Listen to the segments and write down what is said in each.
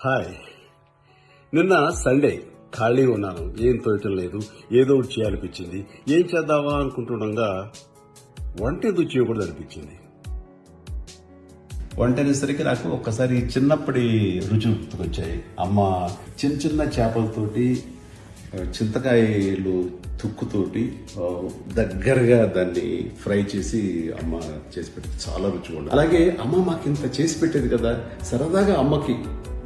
Hi. నిన్న Sunday ఖాళీ ఉన్నాను, ఏం తోయటం లేదు, ఏదో ఒకటి చేయాలనిపించింది. ఏం చేద్దామా అనుకుంటుండగా వంట ఎందుకు చేయకూడదు అనిపించింది. వంట అనేసరికి నాకు ఒక్కసారి చిన్నప్పటి రుచులు గుర్తుకొచ్చాయి. అమ్మ చిన్న చిన్న చేపలతోటి చింతకాయలు తుక్కుతోటి దగ్గరగా దాన్ని ఫ్రై చేసి అమ్మ చేసి పెట్టేది, చాలా రుచిగా ఉండేది. అలాగే అమ్మ మాకు ఇంత చేసి పెట్టేది కదా, సరదాగా అమ్మకి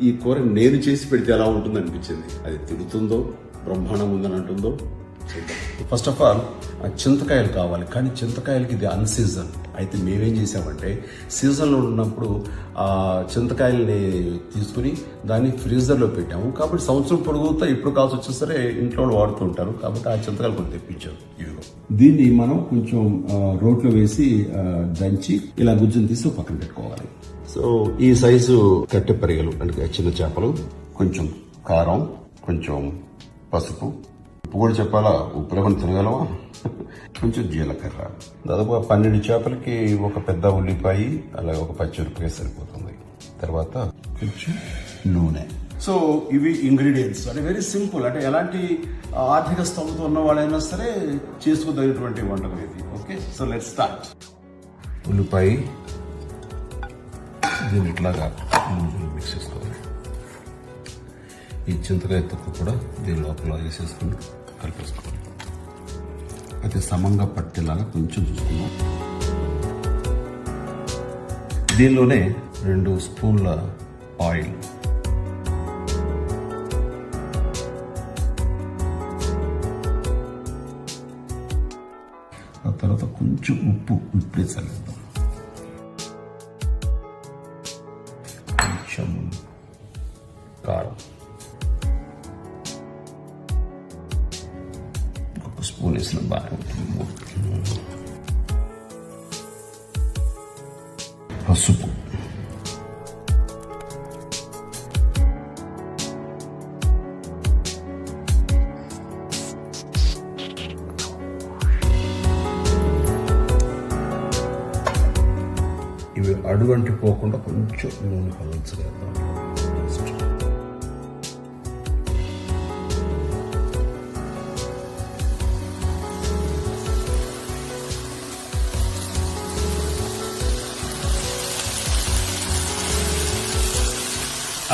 ఈ కూర నేను చేసి పెడితే ఎలా ఉంటుంది అనిపించింది. అది తిడుతుందో బ్రహ్మాండం ఉందని అంటుందో. ఫస్ట్ ఆఫ్ ఆల్ చింతకాయలు కావాలి, కానీ చింతకాయలకి ఇది అన్సీజన్. అయితే మేమేం చేసామంటే సీజన్లో ఉన్నప్పుడు ఆ చింతకాయల్ని తీసుకుని దాన్ని ఫ్రీజర్లో పెట్టాము. కాబట్టి సంవత్సరం పొడుగుతా ఎప్పుడు కావాల్సి వచ్చినా సరే ఇంట్లో వాడుతూ ఉంటారు. కాబట్టి ఆ చింతకాయలు కొంచెం తెప్పించారు. ఇదిగో దీన్ని మనం కొంచెం రోట్లో వేసి దంచి ఇలా గుజ్జును తీసి పక్కన పెట్టుకోవాలి. సో ఈ సైజు కట్టె పరిగెలు అంటే చిన్న చేపలు, కొంచెం కారం, కొంచెం పసుపు, ఉప్పు కూడా చెప్పాలా, ఉప్పు లేకుండా తినగలవా, కొంచెం జీలకర్ర, దాదాపు 12 చేపలకి ఒక పెద్ద ఉల్లిపాయ అలాగే ఒక పచ్చిమిరపకాయ సరిపోతుంది. తర్వాత కొంచెం నూనె. సో ఇవి ఇంగ్రీడియంట్స్. అంటే వెరీ సింపుల్, అంటే ఎలాంటి ఆర్థిక స్తోమత ఉన్న వాళ్ళైనా సరే చేసుకోదగినటువంటి వంటకం ఇది. Okay, so let's start. ఉల్లిపాయ దీన్ని ఇట్లాగా మిక్స్ చేసుకోవాలి. ఈ చింతకాయ తొక్కు కూడా దీని లోపల వేసేసుకుని కలిపేసుకోవాలి. అయితే సమంగా పట్టేలాగా కొంచెం చూసుకున్నాం. దీనిలోనే 2 స్పూన్ల ఆయిల్, ఆ తర్వాత కొంచెం ఉప్పు ఇప్పుడే చల్లిద్దాం. కొంచెం కారం, ఒక స్పూన్ వేసిన బాగా ఉంటుంది. పసుపు, ఇవి అడుగంటి పోకుండా కొంచెం నూనె కలల్చగలుగుతాం.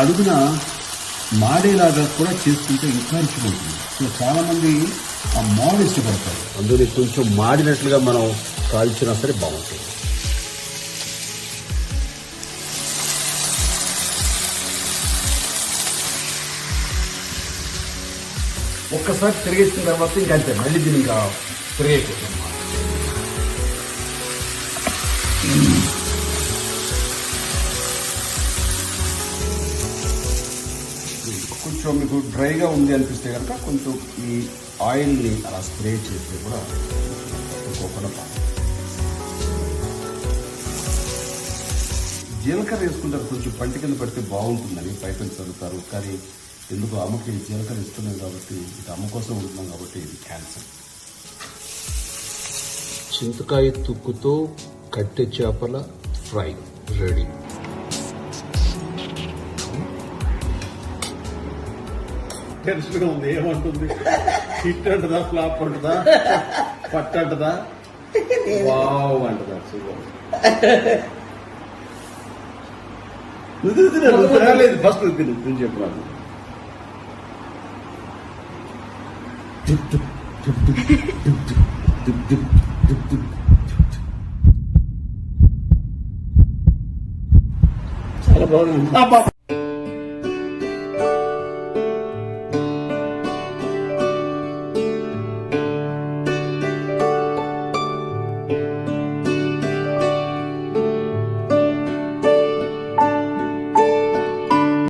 అడుగున మాడేలాగా కూడా చేసుకుంటే ఇంకా రుచిపోతుంది. సో చాలా మంది ఆ మాడు ఇష్టపడతారు, అందులో కొంచెం మాడినట్లుగా మనం కాల్చినా సరే బాగుంటుంది. ఒక్కసారి తిరిగేసిన తర్వాత ఇంకా అంతే, మళ్ళీ దీన్ని ఇంకా తిరిగేపోతుంది. కొంచెం మీకు డ్రైగా ఉంది అనిపిస్తే కనుక కొంచెం ఈ ఆయిల్ని అలా స్ప్రే చేస్తే కూడా ఇంకొకటి బాగుంది. జీలకర్ర వేసుకుంటారు, కొంచెం పంటి కింద పడితే బాగుంటుందని బయట చదువుతారు. కానీ ఎందుకు అమ్మకి జీలకర్ర ఇస్తున్నాం కాబట్టి, ఇది అమ్మ కోసం ఉంటున్నాం కాబట్టి ఇది క్యాన్సర్. చింతకాయ తుక్కుతో కట్టె చేపల ఫ్రై రెడీ. టెన్షన్గా ఉంది, ఏమంటుంది? హిట్ అంటదా, ఫ్లాప్ అంటదా, పట్ట అంటదా, వావ్ అంటదా? లేదు ఫస్ట్ నేను చెప్పరాదు. చాలా బాగుంది.